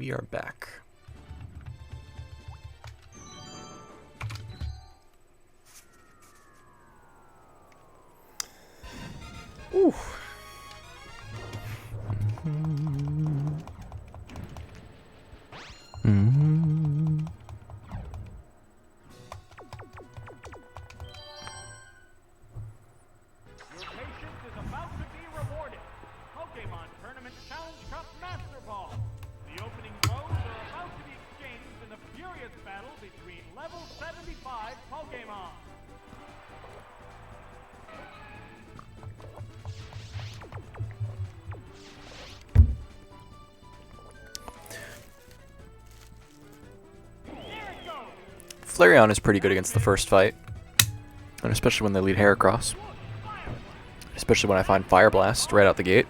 we are back. Ooh. FLAREON is pretty good against the first fight, and especially when they lead Heracross. Especially when I find Fire Blast right out the gate.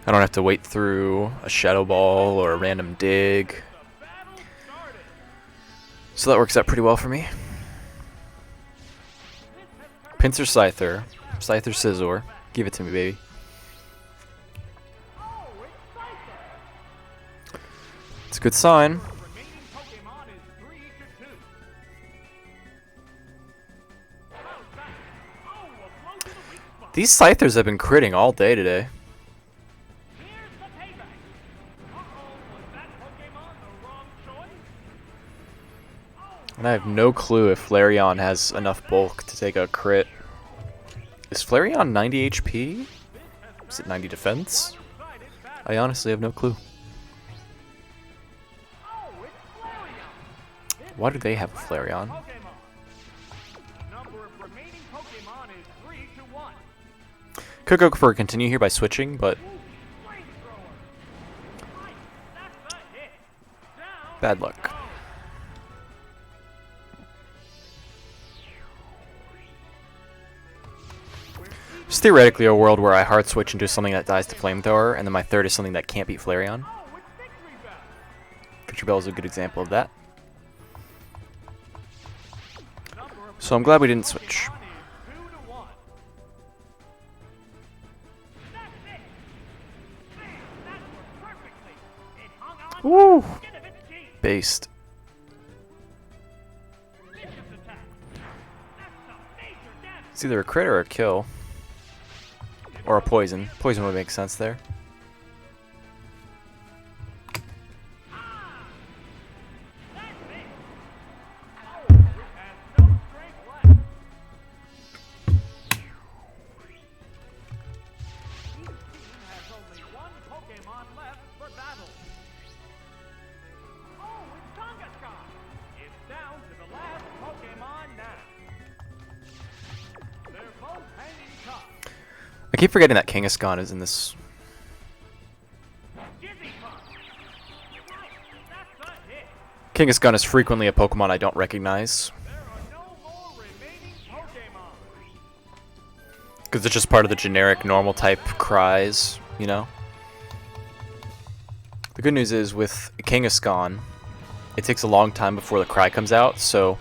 I don't have to wait through a Shadow Ball or a random dig. So that works out pretty well for me. Pinsir Scyther. Scyther Scizor. Give it to me, baby. It's a good sign. These Scythers have been critting all day today. And I have no clue if FLAREON has enough bulk to take a crit. Is FLAREON 90 HP? Is it 90 defense? I honestly have no clue. Why do they have a FLAREON? Could go for a continue here by switching, but bad luck. It's theoretically a world where I hard switch into something that dies to Flamethrower, and then my third is something that can't beat FLAREON. VICTREEBEL is a good example of that. So I'm glad we didn't switch. Woo! Based. It's either a crit or a kill. Or a poison. Poison would make sense there. I keep forgetting that Kangaskhan is in this. Kangaskhan is frequently a Pokemon I don't recognize. Because it's just part of the generic normal type cries, you know? The good news is with Kangaskhan, it takes a long time before the cry comes out, so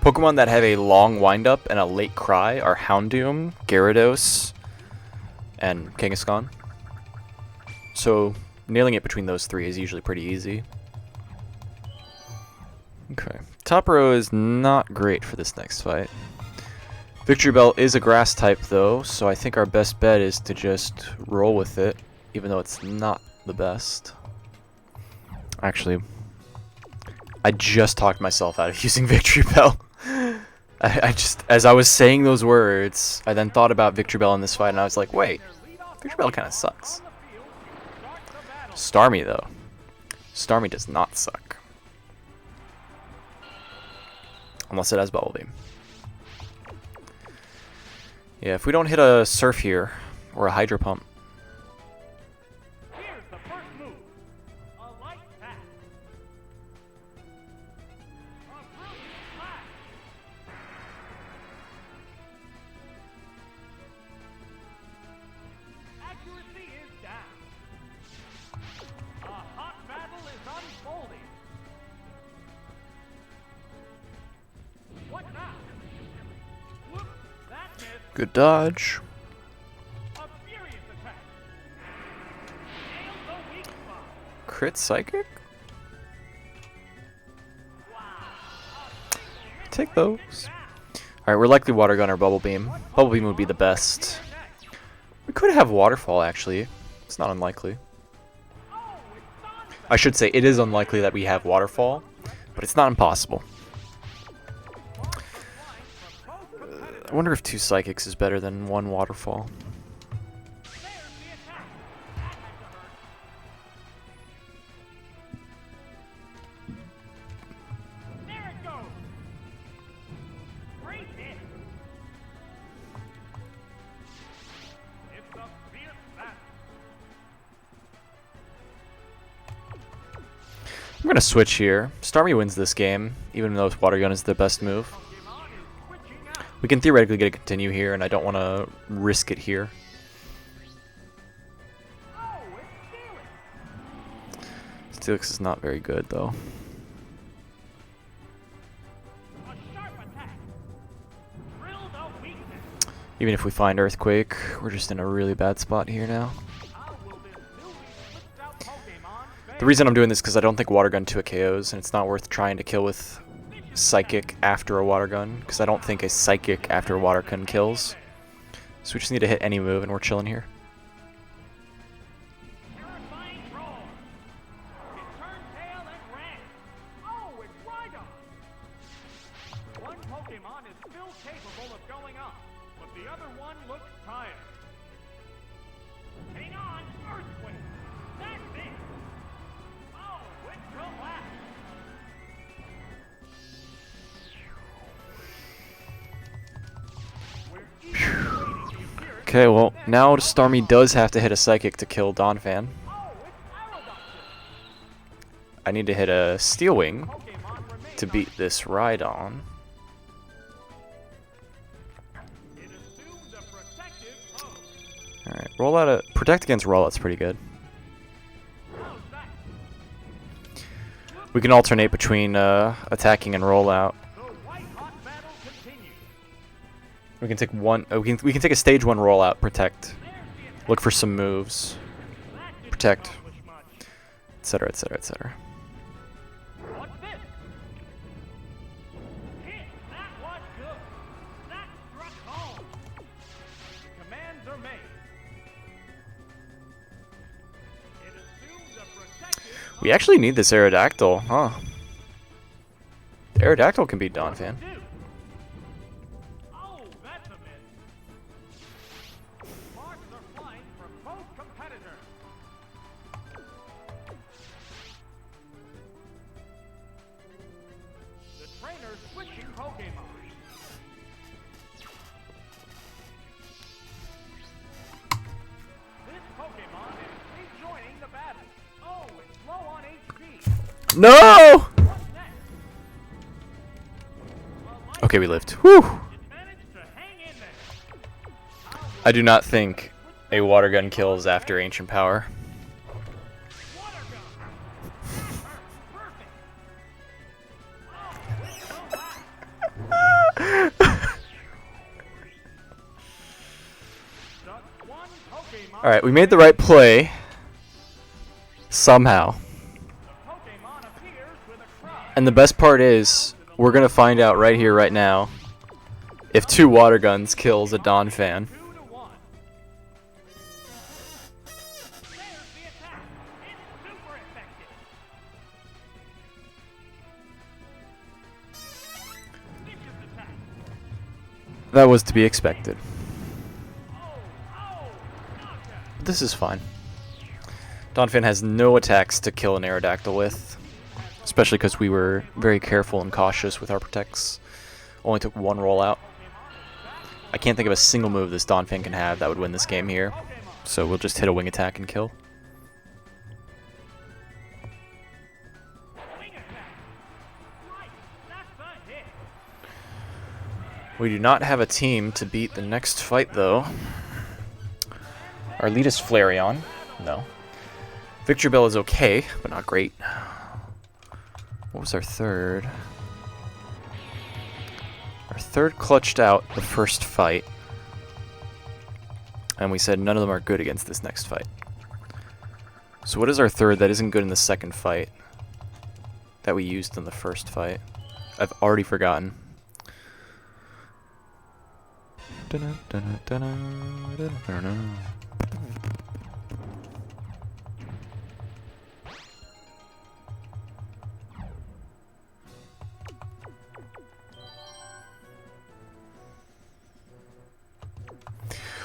Pokemon that have a long windup and a late cry are Houndoom, Gyarados, and Kangaskhan. So nailing it between those three is usually pretty easy. Okay, top row is not great for this next fight. VICTREEBEL is a grass type though, so I think our best bet is to just roll with it, even though it's not the best. Actually, I just talked myself out of using VICTREEBEL. I just, as I was saying those words, I then thought about VICTREEBEL in this fight, and I was like, wait, VICTREEBEL kind of sucks. STARMIE, though. STARMIE does not suck. Unless it has Bubble Beam. Yeah, if we don't hit a Surf here, or a Hydro Pump. Good dodge. crit psychic? Take those. Alright, we're likely water gun or bubble beam. Bubble beam would be the best. We could have waterfall actually. It's not unlikely. I should say it is unlikely that we have waterfall, but it's not impossible. I wonder if 2 psychics is better than 1 waterfall. I'm gonna switch here. STARMIE wins this game, even though water gun is the best move. We can theoretically get a continue here, and I don't want to risk it here. STEELIX is not very good, though. Even if we find Earthquake, we're just in a really bad spot here now. The reason I'm doing this is because I don't think water gun 2 KOs, and it's not worth trying to kill with psychic after a water gun, because I don't think a psychic after a water gun kills. So we just need to hit any move, and we're chilling here. One Pokemon is still capable of going up, but the other one looks tired. Hang on, Earthquake! That's it! Oh, it's relaxed! Okay, well, now STARMIE does have to hit a psychic to kill Donphan. I need to hit a Steel Wing to beat this Rhydon. Alright, roll out a protect against rollout's pretty good. We can alternate between attacking and rollout. We can take one. We can take a stage 1 rollout, protect, look for some moves, protect, etc., etc., etc. We actually need this Aerodactyl, huh? The Aerodactyl can beat Donphan. No! Okay, we lived. Whew! I do not think a water gun kills after Ancient Power. Alright, we made the right play. Somehow. And the best part is, we're gonna find out right here, right now, if 2 water guns kills a Donphan. That was to be expected. But this is fine. Donphan has no attacks to kill an Aerodactyl with. Especially because we were very careful and cautious with our protects. Only took 1 rollout. I can't think of a single move this Donphan can have that would win this game here. So we'll just hit a wing attack and kill. We do not have a team to beat the next fight though. Our lead is FLAREON. No. VICTREEBEL is okay, but not great. What was our third? Our third clutched out the first fight. And we said none of them are good against this next fight. So what is our third that isn't good in the second fight that we used in the first fight? I've already forgotten.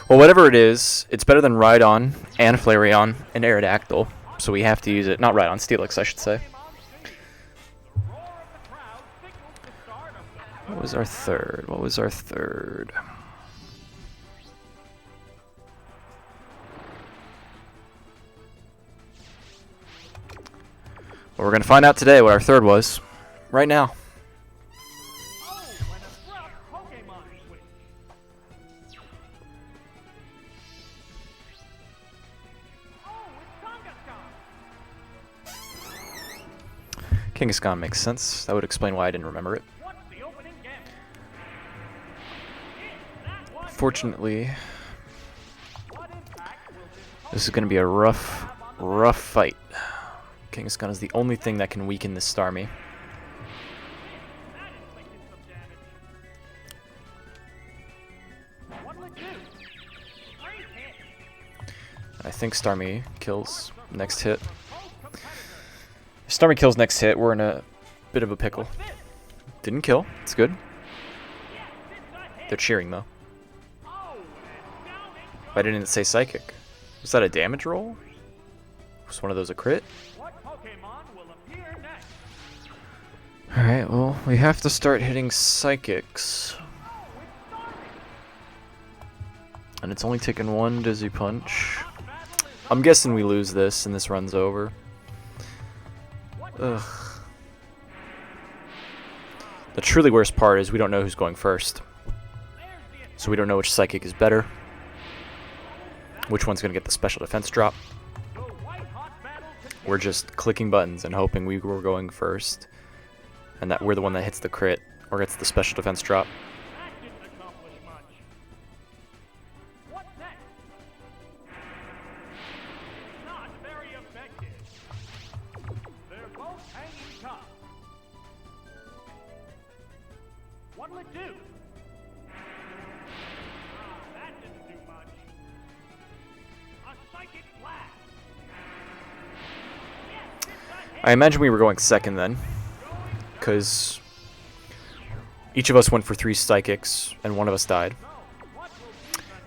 Well, whatever it is, it's better than Rhydon and FLAREON and Aerodactyl, so we have to use it. Not Rhydon, STEELIX, I should say. What was our third? What was our third? Well, we're going to find out today what our third was. Right now. KANGASKHAN makes sense. That would explain why I didn't remember it. Fortunately, this is going to be a rough fight. KANGASKHAN is the only thing that can weaken this STARMIE. I think STARMIE kills next hit. If STARMIE kills next hit, we're in a bit of a pickle. Didn't kill. It's good. They're cheering, though. I didn't say psychic. Was that a damage roll? Was one of those a crit? Alright, well, we have to start hitting psychics. And it's only taken one dizzy punch. I'm guessing we lose this and this runs over. Ugh. The truly worst part is we don't know who's going first. So we don't know which psychic is better. Which one's going to get the special defense drop. We're just clicking buttons and hoping we were going first. And that we're the one that hits the crit or gets the special defense drop. What'll it do? That didn't do much. A psychic blast. I imagine we were going second then, because each of us went for 3 psychics and one of us died.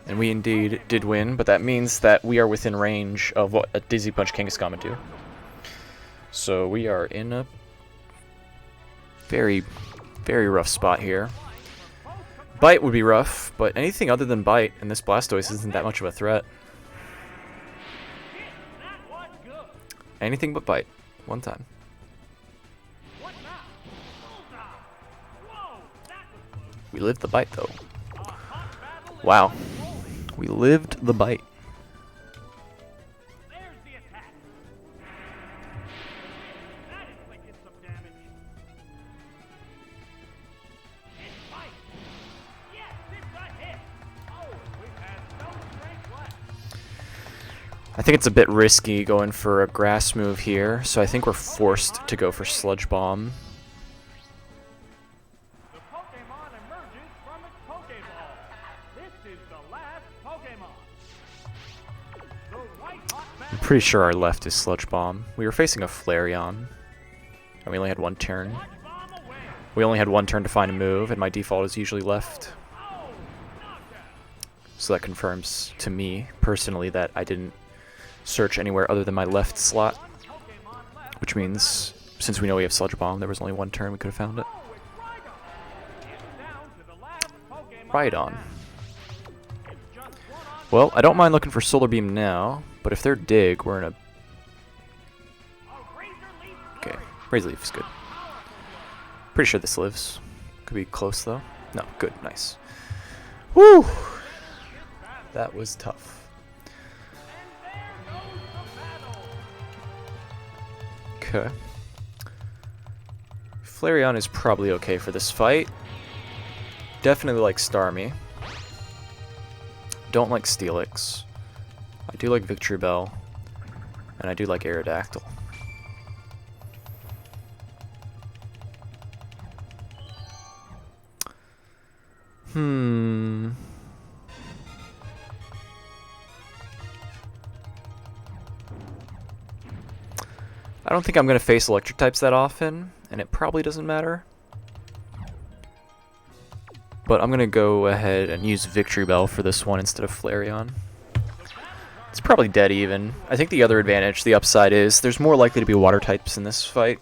And we indeed did win, but that means that we are within range of what a Dizzy Punch KANGASKHAN would do. So we are in a very rough spot here. Bite would be rough, but anything other than Bite and this Blastoise isn't that much of a threat. Anything but Bite. One time. We lived the Bite, though. Wow. We lived the Bite. I think it's a bit risky going for a grass move here, so I think we're forced to go for Sludge Bomb. The Pokemon emerges from its Pokeball. This is the last Pokemon. The white hot I'm pretty sure our left is Sludge Bomb. We were facing a FLAREON, and we only had one turn. We only had one turn to find a move, and my default is usually left. So that confirms to me, personally, that I didn't search anywhere other than my left slot, which means since we know we have Sludge Bomb, there was only one turn we could have found it. Rhydon. Well, I don't mind looking for Solar Beam now, but if they're Dig, we're in a... Okay, Razor Leaf is good. Pretty sure this lives. Could be close though. No, good, nice. Woo! That was tough. Okay. FLAREON is probably okay for this fight. Definitely like STARMIE. Don't like STEELIX. I do like VICTREEBEL. And I do like Aerodactyl. I don't think I'm going to face electric types that often, and it probably doesn't matter. But I'm going to go ahead and use VICTREEBEL for this one instead of FLAREON. It's probably dead even. I think the other advantage, the upside, is there's more likely to be water types in this fight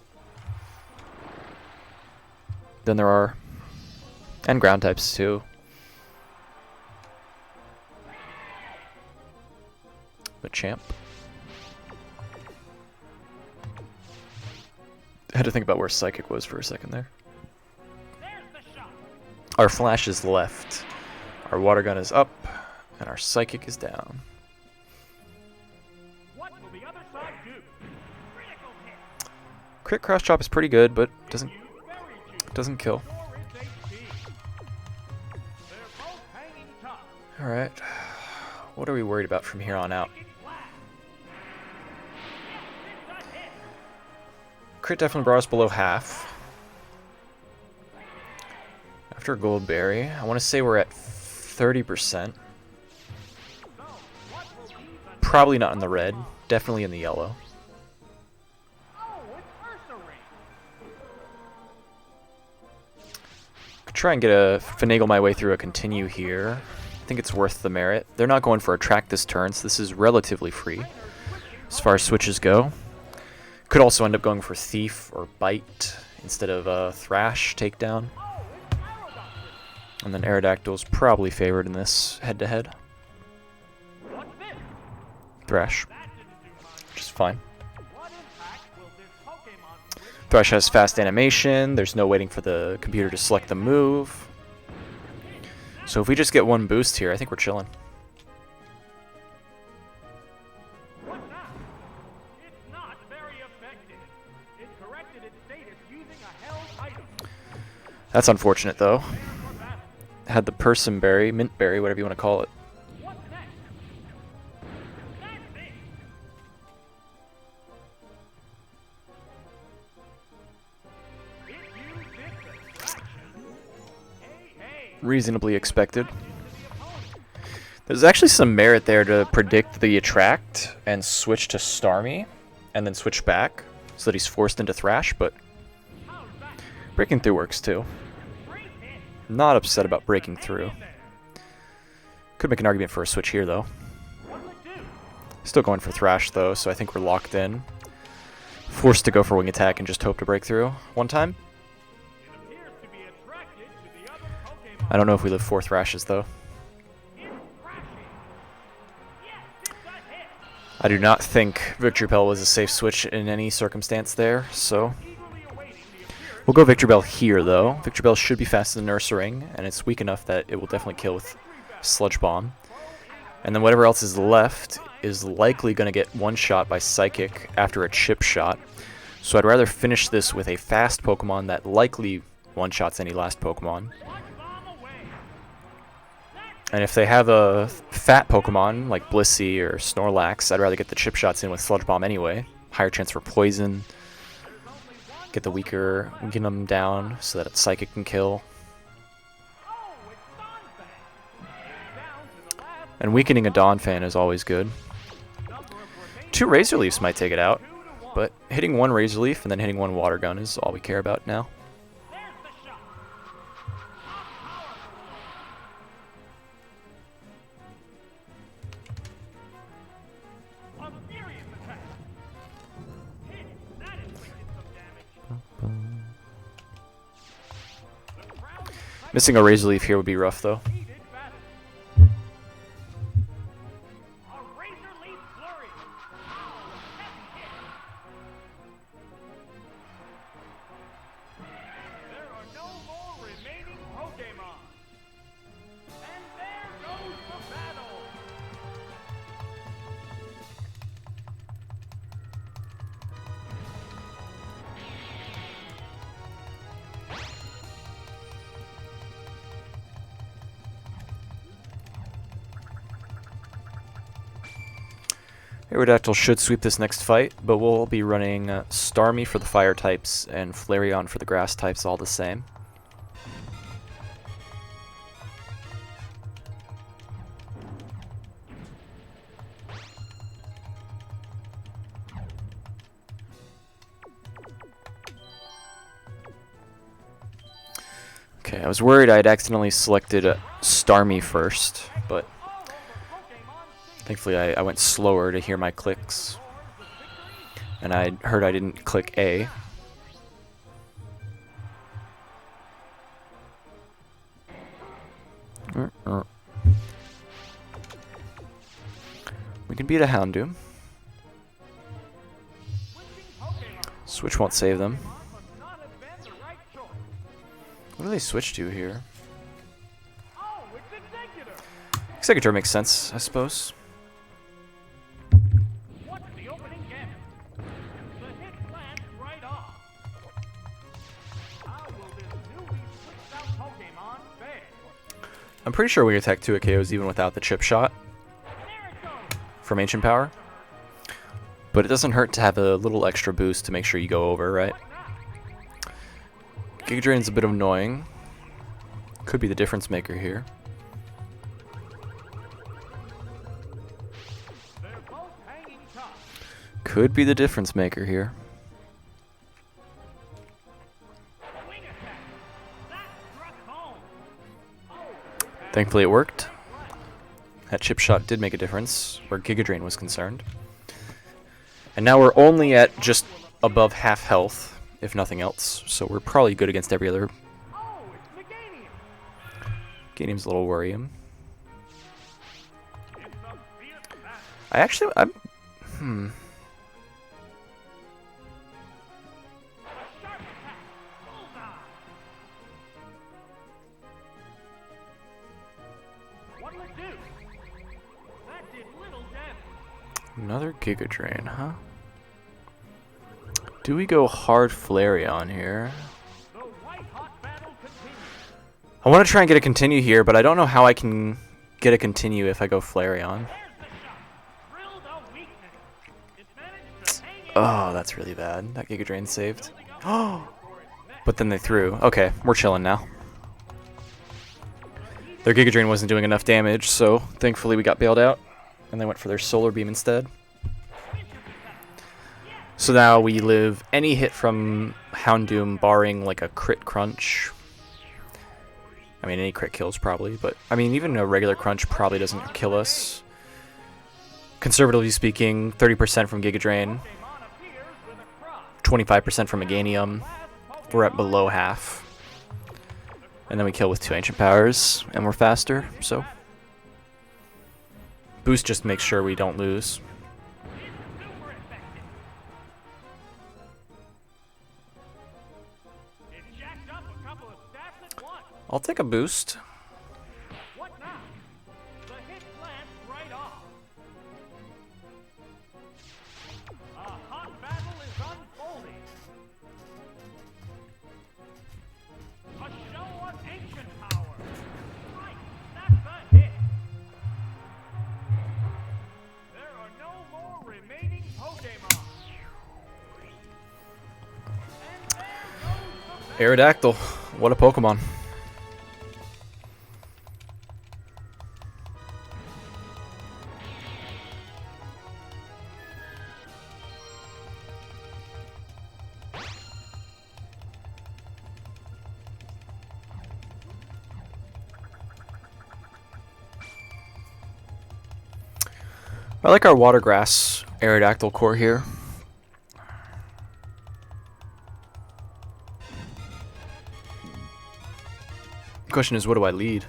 than there are. And ground types too. Machamp. I had to think about where Psychic was for a second there. Our Flash is left. Our Water Gun is up. And our Psychic is down. What will the other side do? Critical hit. Crit Cross Chop is pretty good, but doesn't kill. Alright. What are we worried about from here on out? Crit definitely brought us below half. After a Gold Berry, I want to say we're at 30%. Probably not in the red. Definitely in the yellow. Could try and finagle my way through a continue here. I think it's worth the merit. They're not going for Attract this turn, so this is relatively free as far as switches go. Could also end up going for Thief or Bite instead of Thrash takedown. And then Aerodactyl's probably favored in this head-to-head. Thrash, which is fine. Thrash has fast animation. There's no waiting for the computer to select the move. So if we just get one boost here, I think we're chilling. That's unfortunate, though. Had the Person Berry, Mint Berry, whatever you want to call it. Reasonably expected. There's actually some merit there to predict the Attract and switch to Starmie, and then switch back so that he's forced into Thrash, but breaking through works too. Not upset about breaking through. Could make an argument for a switch here, though. Still going for Thrash, though, so I think we're locked in. Forced to go for Wing Attack and just hope to break through one time. I don't know if we live 4 Thrashes, though. I do not think VICTREEBEL was a safe switch in any circumstance there, so we'll go VICTREEBEL here, though. VICTREEBEL should be faster than Ursaring, and it's weak enough that it will definitely kill with Sludge Bomb. And then whatever else is left is likely going to get one-shot by Psychic after a chip shot. So I'd rather finish this with a fast Pokemon that likely one-shots any last Pokemon. And if they have a fat Pokemon, like Blissey or Snorlax, I'd rather get the chip shots in with Sludge Bomb anyway. Higher chance for poison. Get the weaken them down so that Psychic can kill. And weakening a Donphan is always good. 2 Razor Leafs might take it out, but hitting 1 Razor Leaf and then hitting 1 Water Gun is all we care about now. Missing a Razor Leaf here would be rough, though. Aerodactyl should sweep this next fight, but we'll be running STARMIE for the fire types and FLAREON for the grass types, all the same. Okay, I was worried I'd accidentally selected STARMIE first, but thankfully I went slower to hear my clicks. And I heard I didn't click A. We can beat a Houndoom. Switch won't save them. What do they switch to here? Executor makes sense, I suppose. I'm pretty sure we attack 2 KOs even without the chip shot from Ancient Power. But it doesn't hurt to have a little extra boost to make sure you go over, right? Giga Drain's a bit annoying. Could be the difference maker here. Could be the difference maker here. Thankfully it worked. That chip shot did make a difference where Giga Drain was concerned. And now we're only at just above half health, if nothing else, so we're probably good against every other. Ganium's a little worrying. Another Giga Drain, huh? Do we go hard FLAREON here? I want to try and get a continue here, but I don't know how I can get a continue if I go FLAREON. Oh, that's really bad. That Giga Drain saved. Oh, but then they threw. Okay, we're chilling now. Their Giga Drain wasn't doing enough damage, so thankfully we got bailed out, and they went for their Solar Beam instead. So now we live any hit from Houndoom, barring like a crit crunch. I mean, any crit kills probably, but I mean, even a regular crunch probably doesn't kill us. Conservatively speaking, 30% from Giga Drain, 25% from Meganium. We're at below half. And then we kill with 2 Ancient Powers, and we're faster, so. Boost just makes sure we don't lose. I'll take a boost. What now? The hit lands right off. A hot battle is unfolding. A show of ancient power. Right, that's a hit. There are no more remaining Pokemon. And there goes the Aerodactyl, what a Pokemon. I like our water grass Aerodactyl core here. The question is, what do I lead?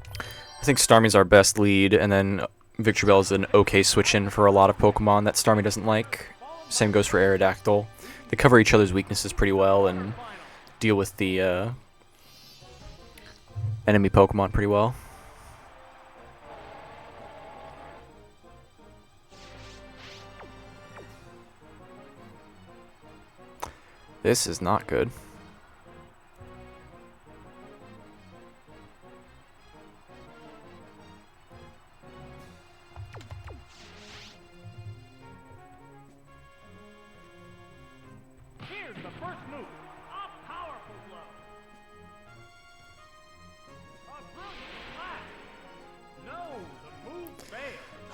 I think Starmie's our best lead, and then VICTREEBEL is an okay switch-in for a lot of Pokemon that Starmie doesn't like. Same goes for Aerodactyl. They cover each other's weaknesses pretty well and deal with the enemy Pokemon pretty well. This is not good.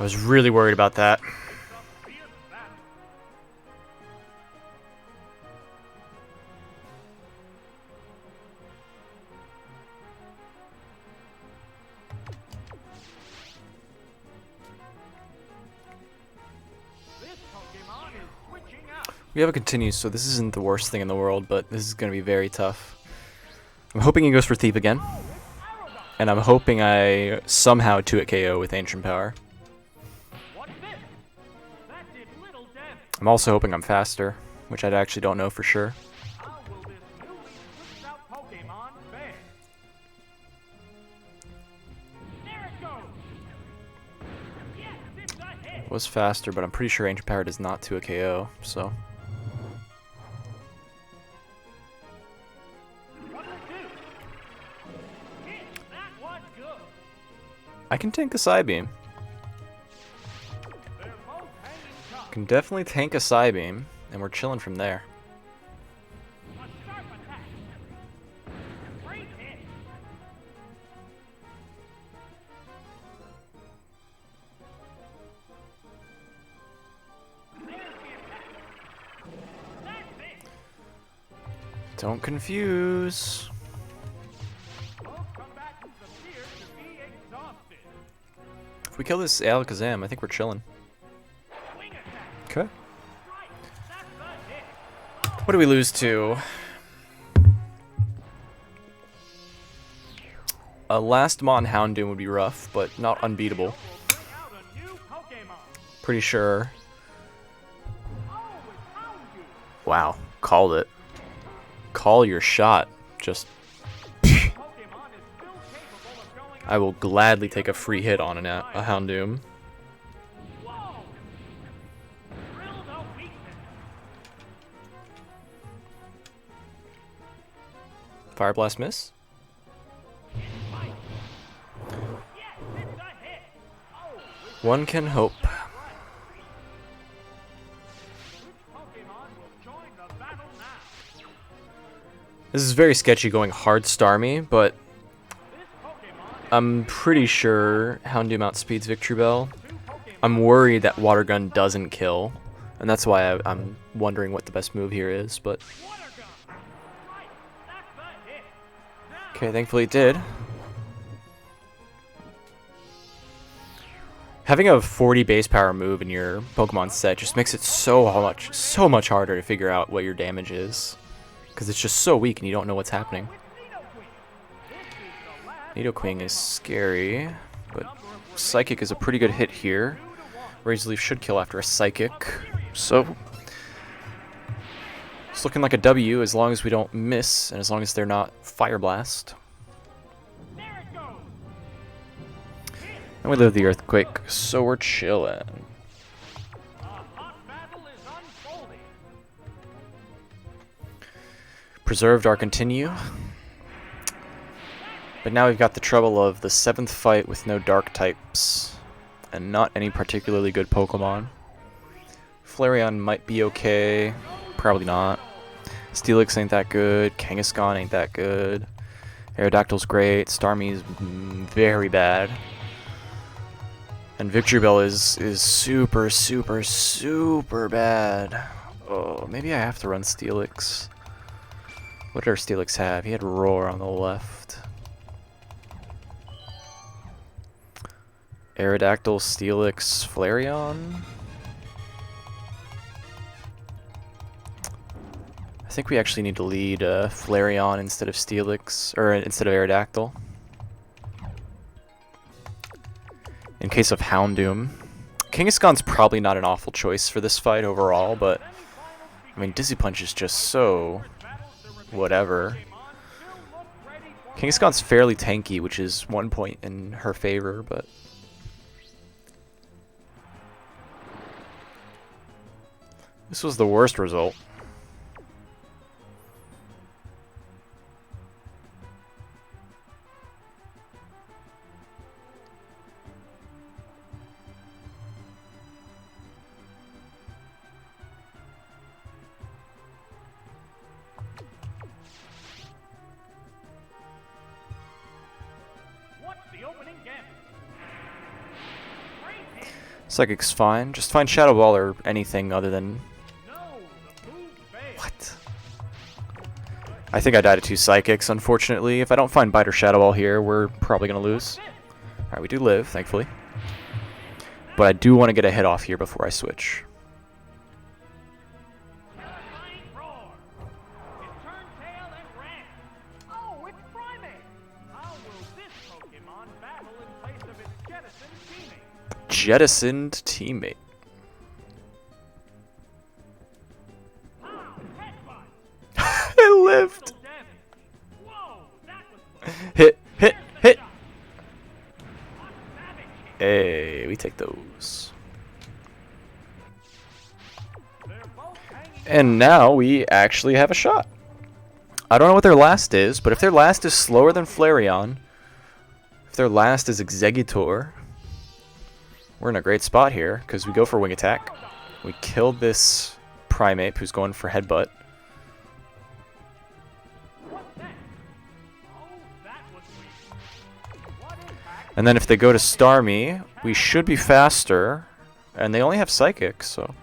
I was really worried about that. We have a continue, so this isn't the worst thing in the world, but this is going to be very tough. I'm hoping he goes for Thief again. And I'm hoping I somehow 2-hit KO with Ancient Power. I'm also hoping I'm faster, which I actually don't know for sure. Was faster, but I'm pretty sure Ancient Power does not 2-hit KO, so... I can tank a Psybeam. Can definitely tank a Psybeam, and we're chilling from there. Don't confuse. If we kill this Alakazam, I think we're chilling. Okay. What do we lose to? A last Mon Houndoom would be rough, but not unbeatable. Pretty sure. Wow, called it. Call your shot. Just... I will gladly take a free hit on a Houndoom. Fire Blast miss? One can hope. This is very sketchy going hard Starmie, but I'm pretty sure Houndoom outspeeds Victreebel. I'm worried that Water Gun doesn't kill, and that's why I'm wondering what the best move here is, but... Okay, thankfully it did. Having a 40 base power move in your Pokemon set just makes it so much harder to figure out what your damage is. Because it's just so weak and you don't know what's happening. Nidoqueen is scary, but Psychic is a pretty good hit here. Razor Leaf should kill after a Psychic, so it's looking like a W as long as we don't miss and as long as they're not Fire Blast. And we live the Earthquake, so we're chillin'. Preserved our continue. But now we've got the trouble of the 7th fight with no dark types. And not any particularly good Pokemon. Flareon might be okay. Probably not. STEELIX ain't that good. Kangaskhan ain't that good. Aerodactyl's great. Starmie's very bad. And VICTREEBEL is super bad. Oh, maybe I have to run STEELIX. What did our STEELIX have? He had Roar on the left. Aerodactyl, STEELIX, Flareon. I think we actually need to lead Flareon instead of STEELIX, or instead of Aerodactyl. In case of Houndoom. Kangaskhan's probably not an awful choice for this fight overall, but I mean Dizzy Punch is just so whatever. Kangaskhan's fairly tanky, which is 1 point in her favor, but this was the worst result. Psychic's fine. Just find Shadow Ball or anything other than... What? I think I died to 2 Psychics, unfortunately. If I don't find Bite or Shadow Ball here, we're probably going to lose. Alright, we do live, thankfully. But I do want to get a hit off here before I switch. Jettisoned teammate. I lived. Hit, hit, hit. Hey, we take those. And now we actually have a shot. I don't know what their last is, but if their last is slower than FLAREON, if their last is Exeggutor, we're in a great spot here, because we go for Wing Attack. We killed this Primate who's going for Headbutt. And then if they go to STARMIE, we should be faster. And they only have Psychic, so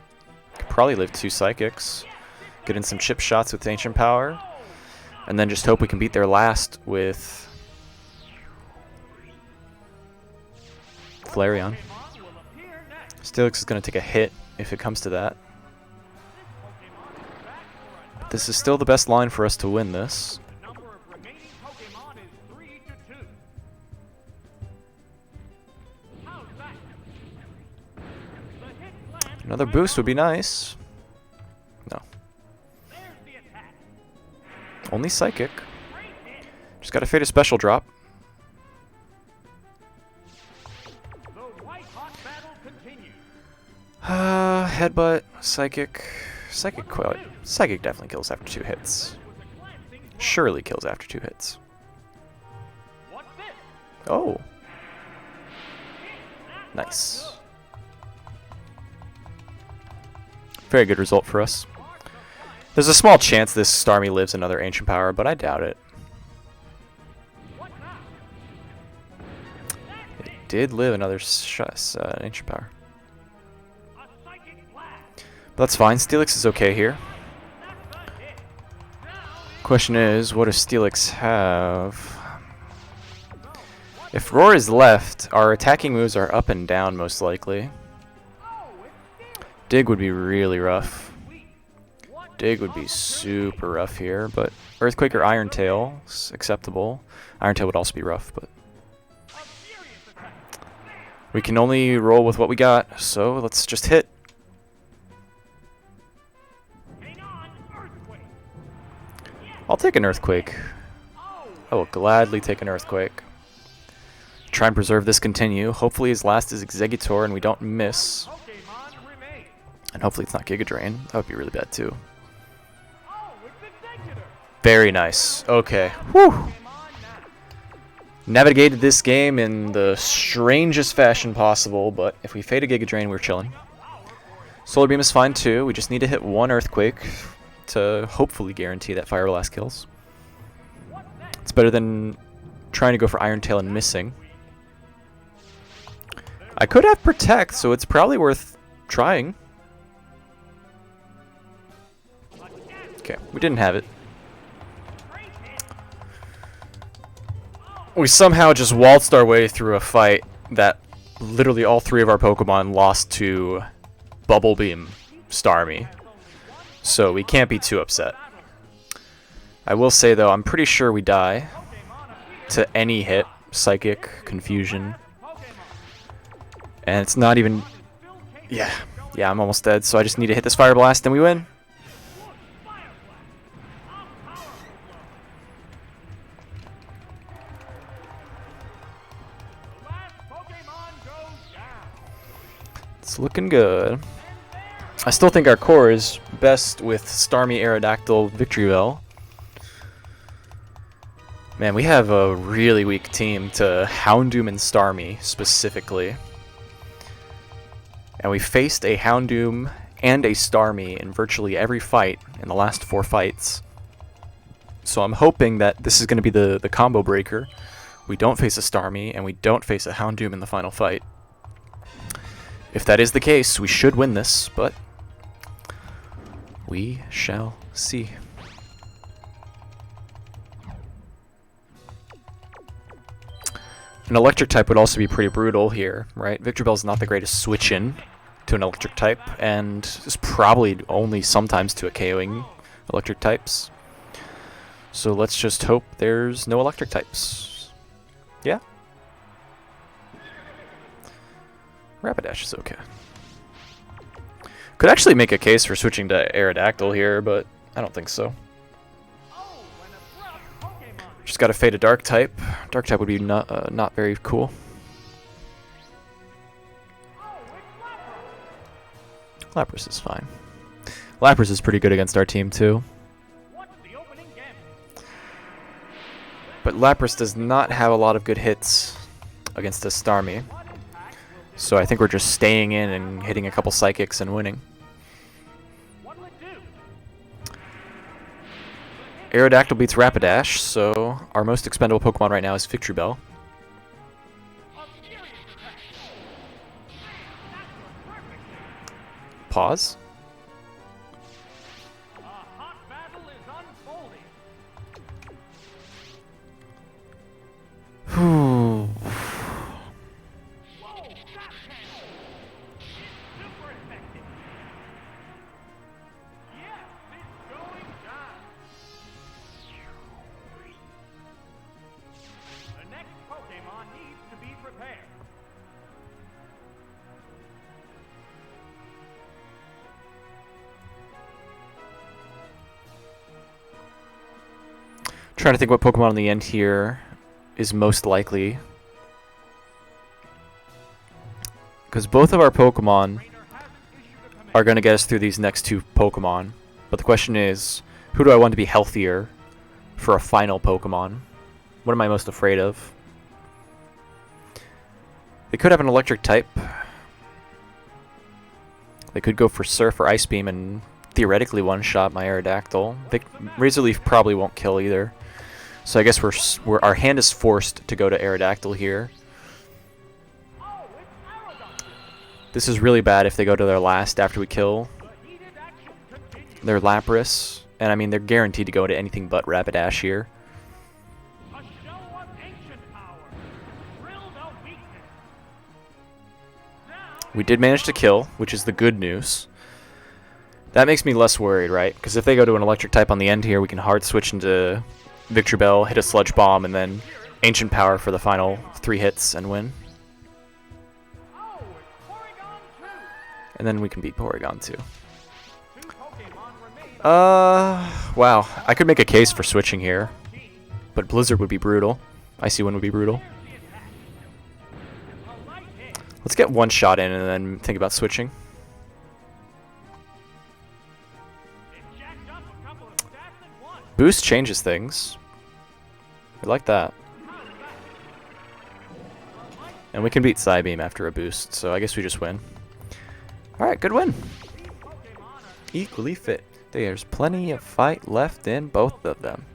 could probably live 2 Psychics. Get in some chip shots with Ancient Power. And then just hope we can beat their last with FLAREON. STEELIX is going to take a hit if it comes to that. But this is still the best line for us to win this. Another boost would be nice. No. Only Psychic. Just gotta fade a special drop. Headbutt, Psychic. Psychic definitely kills after 2 hits. Surely kills after 2 hits. Oh. Nice. Very good result for us. There's a small chance this STARMIE lives another Ancient Power, but I doubt it. It did live another Ancient Power. But that's fine. STEELIX is okay here. Question is, what does STEELIX have? If Roar is left, our attacking moves are up and down most likely. Dig would be really rough. Dig would be super rough here, but Earthquake or Iron Tail is acceptable. Iron Tail would also be rough, but we can only roll with what we got, so let's just hit. I'll take an Earthquake. I will gladly take an Earthquake. Try and preserve this continue. Hopefully his last is Exeggutor and we don't miss. And hopefully it's not Giga Drain. That would be really bad too. Very nice. Okay. Whew. Navigated this game in the strangest fashion possible, but if we fade a Giga Drain, we're chilling. Solar Beam is fine too. We just need to hit 1 Earthquake to hopefully guarantee that Fire Blast kills. It's better than trying to go for Iron Tail and missing. I could have Protect, so it's probably worth trying. Okay, we didn't have it. We somehow just waltzed our way through a fight that literally all 3 of our Pokemon lost to Bubble Beam STARMIE. So we can't be too upset. I will say though, I'm pretty sure we die to any hit. Psychic, Confusion. And it's not even... Yeah, I'm almost dead, so I just need to hit this Fire Blast and we win. It's looking good. I still think our core is best with STARMIE, Aerodactyl, VICTREEBEL. Man, we have a really weak team to Houndoom and STARMIE specifically. And we faced a Houndoom and a STARMIE in virtually every fight in the last 4 fights. So I'm hoping that this is going to be the combo breaker. We don't face a STARMIE and we don't face a Houndoom in the final fight. If that is the case, we should win this, but we shall see. An electric type would also be pretty brutal here, right? Victreebel's not the greatest switch-in to an electric type, and is probably only sometimes to a KOing electric types. So let's just hope there's no electric types. Yeah? Rapidash is okay. Could actually make a case for switching to Aerodactyl here, but I don't think so. Just got to fade a Dark type. Dark type would be not very cool. Lapras is fine. Lapras is pretty good against our team too. But Lapras does not have a lot of good hits against a Starmie. So I think we're just staying in and hitting a couple Psychics and winning. Aerodactyl beats Rapidash, so our most expendable Pokemon right now is VICTREEBEL. Pause. Whew. Trying to think what Pokemon on the end here is most likely. Because both of our Pokemon are going to get us through these next two Pokemon. But the question is, who do I want to be healthier for a final Pokemon? What am I most afraid of? They could have an electric type. They could go for Surf or Ice Beam and theoretically one-shot my Aerodactyl. Razor Leaf probably won't kill either. So I guess our hand is forced to go to Aerodactyl here. This is really bad if they go to their last after we kill their Lapras. And I mean, they're guaranteed to go to anything but Rapidash here. We did manage to kill, which is the good news. That makes me less worried, right? Because if they go to an electric type on the end here, we can hard switch into VICTREEBEL, hit a Sludge Bomb, and then Ancient Power for the final 3 hits and win. And then we can beat Porygon too. Wow. I could make a case for switching here, but Blizzard would be brutal. Icy Wind would be brutal. Let's get one shot in and then think about switching. Boost changes things. We like that. And we can beat Psybeam after a boost, so I guess we just win. Alright, good win. Equally fit. There's plenty of fight left in both of them.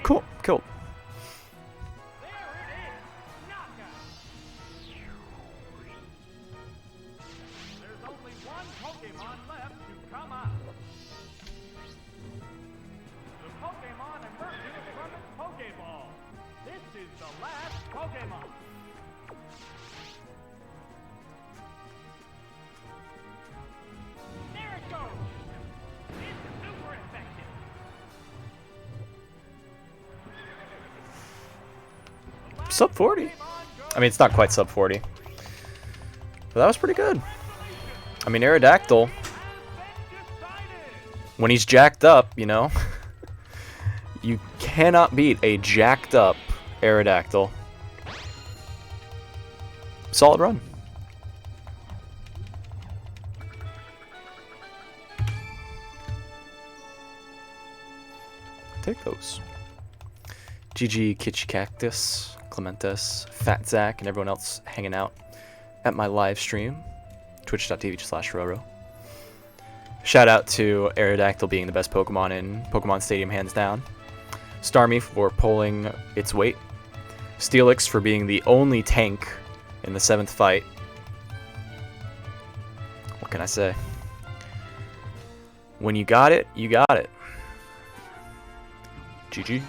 Cool, cool. There's only one Pokemon left to come out. The Pokemon emerges from its Pokeball. This is the last Pokemon. There it goes. It's super effective. Sub 40. I mean, it's not quite sub 40. But that was pretty good. I mean, Aerodactyl, when he's jacked up, you know, you cannot beat a jacked up Aerodactyl. Solid run. take those. GG Kitsch Cactus, Clementes, Fat Zach, and everyone else hanging out at my live stream, twitch.tv/Roro. Shout out to Aerodactyl being the best Pokemon in Pokemon Stadium hands down. Starmie for pulling its weight. STEELIX for being the only tank in the 7th fight. What can I say? When you got it, you got it. GG.